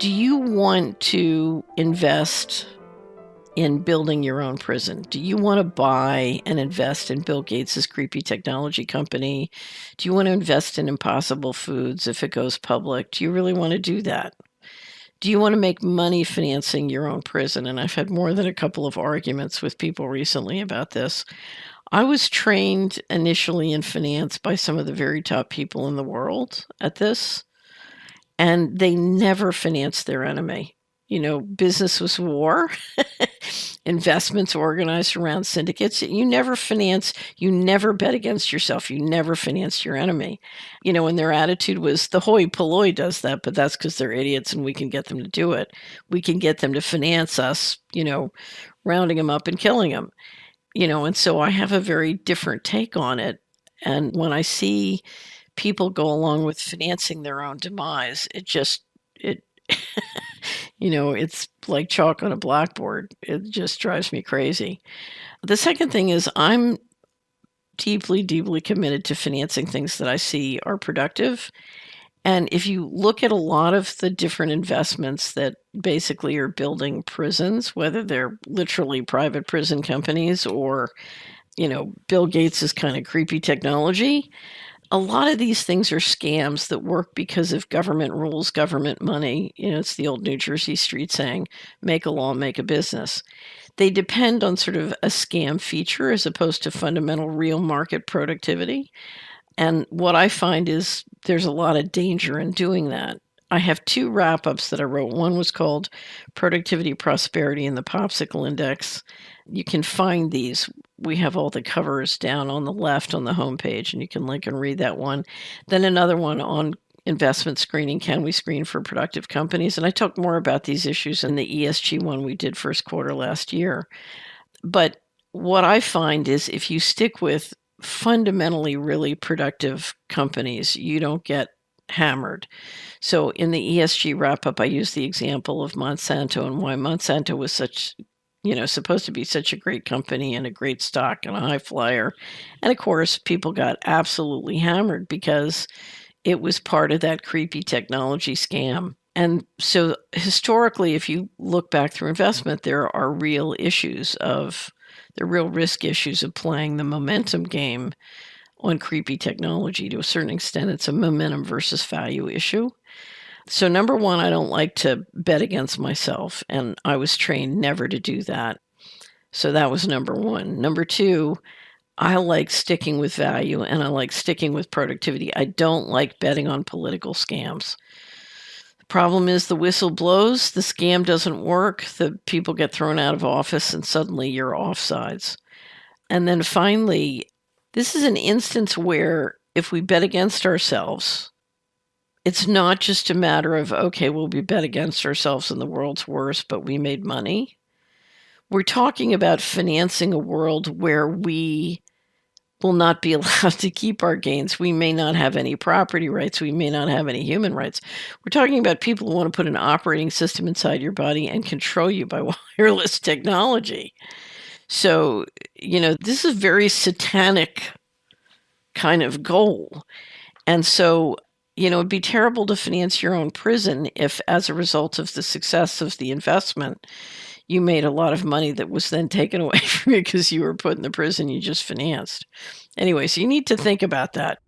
Do you want to invest in building your own prison? Do you want to buy and invest in Bill Gates's creepy technology company? Do you want to invest in Impossible Foods if it goes public? Do you really want to do that? Do you want to make money financing your own prison? And I've had more than a couple of arguments with people recently about this. I was trained initially in finance by some of the very top people in the world at this, and they never financed their enemy. Business was war, investments organized around syndicates. You never finance, you never bet against yourself, you never finance your enemy. And their attitude was the hoi polloi does that, but that's because they're idiots and we can get them to do it. We can get them to finance us, rounding them up and killing them. And so I have a very different take on it. And when I see people go along with financing their own demise, it it's like chalk on a blackboard. It just drives me crazy. The second thing is I'm deeply, deeply committed to financing things that I see are productive. And if you look at a lot of the different investments that basically are building prisons, whether they're literally private prison companies or, Bill Gates's kind of creepy technology, a lot of these things are scams that work because of government rules, government money. It's the old New Jersey street saying, make a law, make a business. They depend on sort of a scam feature as opposed to fundamental real market productivity. And what I find is there's a lot of danger in doing that. I have two wrap-ups that I wrote. One was called Productivity, Prosperity, and the Popsicle Index. You can find these. We have all the covers down on the left on the homepage, and you can link and read that one. Then another one on investment screening. Can we screen for productive companies? And I talk more about these issues in the ESG one we did first quarter last year. But what I find is if you stick with fundamentally really productive companies, you don't get hammered. So in the ESG wrap-up, I use the example of Monsanto and why Monsanto was supposed to be such a great company and a great stock and a high flyer. And of course, people got absolutely hammered because it was part of that creepy technology scam. And so historically, if you look back through investment, there are real risk issues of playing the momentum game on creepy technology. To a certain extent, it's a momentum versus value issue. So number one, I don't like to bet against myself, and I was trained never to do that. So that was number one. Number two, I like sticking with value and I like sticking with productivity. I don't like betting on political scams. The problem is the whistle blows, the scam doesn't work, the people get thrown out of office, and suddenly you're offsides. And then finally, this is an instance where if we bet against ourselves, it's not just a matter of, okay, well, we bet against ourselves and the world's worse, but we made money. We're talking about financing a world where we will not be allowed to keep our gains. We may not have any property rights. We may not have any human rights. We're talking about people who want to put an operating system inside your body and control you by wireless technology. So, this is a very satanic kind of goal. And so, it'd be terrible to finance your own prison if, as a result of the success of the investment, you made a lot of money that was then taken away from you because you were put in the prison you just financed. Anyway, so you need to think about that.